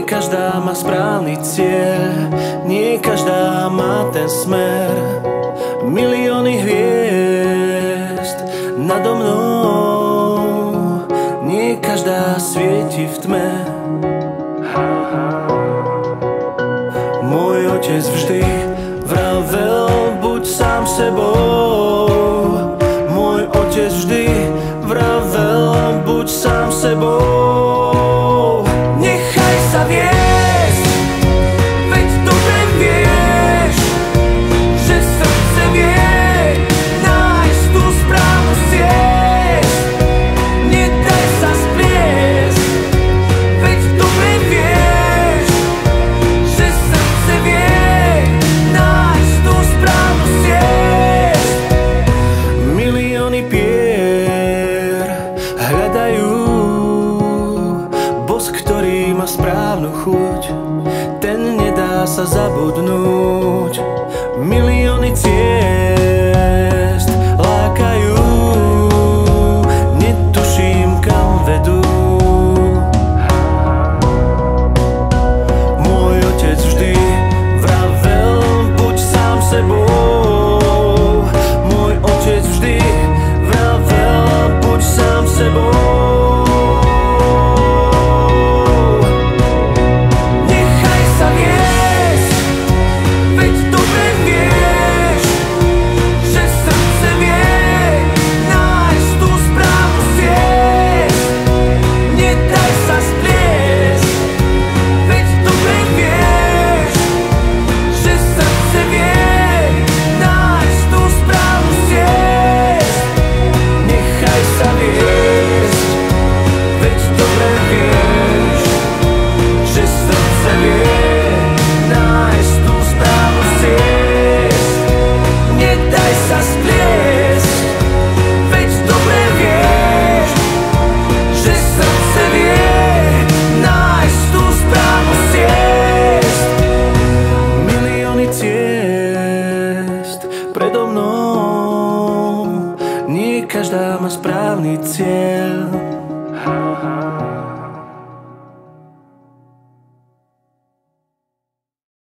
každá má správny cieľ, nie každá má ten smer. Milióny hviezd nado mnou, nie každá svieti v tme. Môj otec vždy vravel, buď sám sebou. Môj otec vždy vravel, buď sám sebou. Nechaj sa viesť, veď dobre vieš, že srdce vie nájsť tú správnu ciest. Nedaj sa spliesť, veď dobre vieš, že srdce vie nájsť tú správnu ciest. Milióny pier hľadajú bosk, ktorý má správnu chuť, ten nedá sa zabudnúť. Milióny ciest lákajú, netuším kam vedú. Môj otec vždy vravel, buď sám sebou. Môj otec vždy vravel, buď sám sebou. Predo mnou, nie každá má správny cieľ.